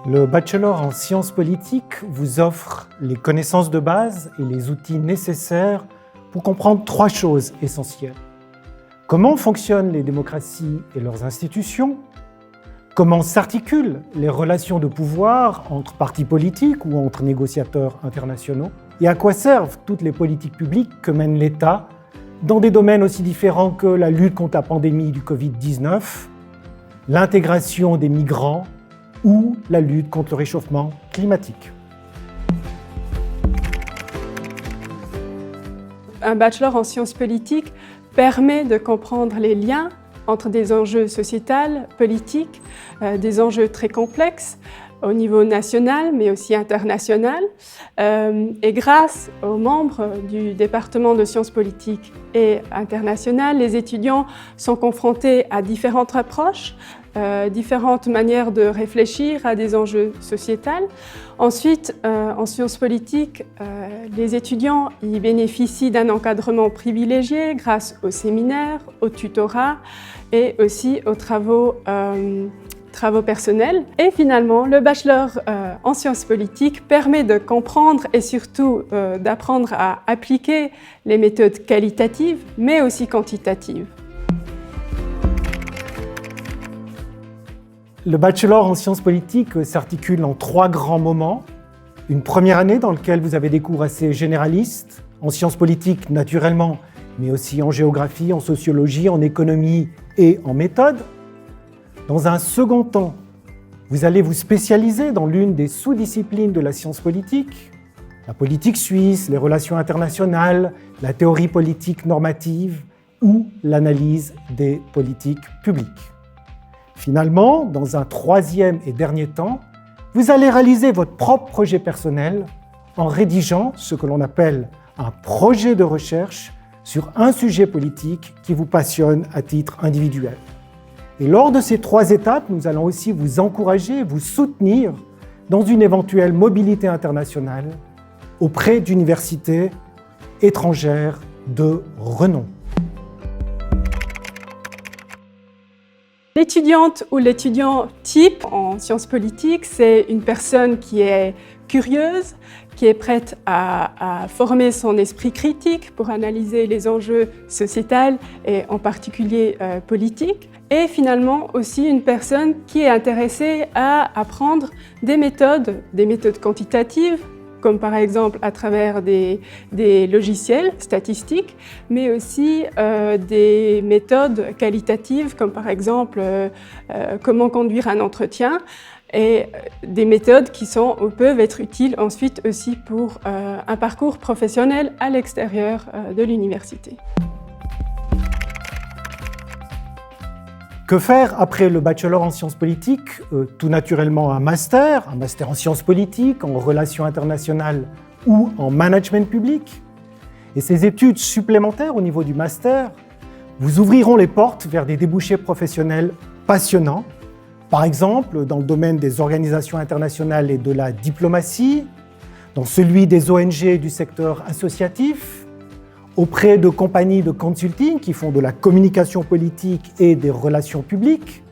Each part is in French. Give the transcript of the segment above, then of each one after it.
Le bachelor en sciences politiques vous offre les connaissances de base et les outils nécessaires pour comprendre trois choses essentielles. Comment fonctionnent les démocraties et leurs institutions? Comment s'articulent les relations de pouvoir entre partis politiques ou entre négociateurs internationaux? Et à quoi servent toutes les politiques publiques que mène l'État dans des domaines aussi différents que la lutte contre la pandémie du Covid-19, l'intégration des migrants ou la lutte contre le réchauffement climatique. Un bachelor en sciences politiques permet de comprendre les liens entre des enjeux sociétals, politiques, des enjeux très complexes au niveau national mais aussi international. Et grâce aux membres du département de sciences politiques et internationales, les étudiants sont confrontés à différentes approches, différentes manières de réfléchir à des enjeux sociétals. Ensuite, en sciences politiques, les étudiants y bénéficient d'un encadrement privilégié grâce aux séminaires, au tutorat et aussi aux travaux personnels. Et finalement, le bachelor en sciences politiques permet de comprendre et surtout d'apprendre à appliquer les méthodes qualitatives mais aussi quantitatives. Le bachelor en sciences politiques s'articule en trois grands moments. Une première année dans laquelle vous avez des cours assez généralistes, en sciences politiques naturellement, mais aussi en géographie, en sociologie, en économie et en méthode. Dans un second temps, vous allez vous spécialiser dans l'une des sous-disciplines de la science politique, la politique suisse, les relations internationales, la théorie politique normative ou l'analyse des politiques publiques. Finalement, dans un troisième et dernier temps, vous allez réaliser votre propre projet personnel en rédigeant ce que l'on appelle un projet de recherche sur un sujet politique qui vous passionne à titre individuel. Et lors de ces trois étapes, nous allons aussi vous encourager, vous soutenir dans une éventuelle mobilité internationale auprès d'universités étrangères de renom. L'étudiante ou l'étudiant type en sciences politiques, c'est une personne qui est curieuse, qui est prête à former son esprit critique pour analyser les enjeux sociétals et en particulier politiques. Et finalement aussi une personne qui est intéressée à apprendre des méthodes quantitatives, comme par exemple à travers des logiciels statistiques, mais aussi des méthodes qualitatives, comme par exemple comment conduire un entretien, et des méthodes qui peuvent être utiles ensuite aussi pour un parcours professionnel à l'extérieur de l'université. Que faire après le bachelor en sciences politiques? Tout naturellement un master en sciences politiques, en relations internationales ou en management public. Et ces études supplémentaires au niveau du master vous ouvriront les portes vers des débouchés professionnels passionnants, par exemple dans le domaine des organisations internationales et de la diplomatie, dans celui des ONG et du secteur associatif, auprès de compagnies de consulting qui font de la communication politique et des relations publiques,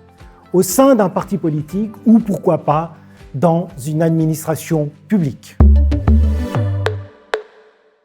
au sein d'un parti politique ou pourquoi pas dans une administration publique.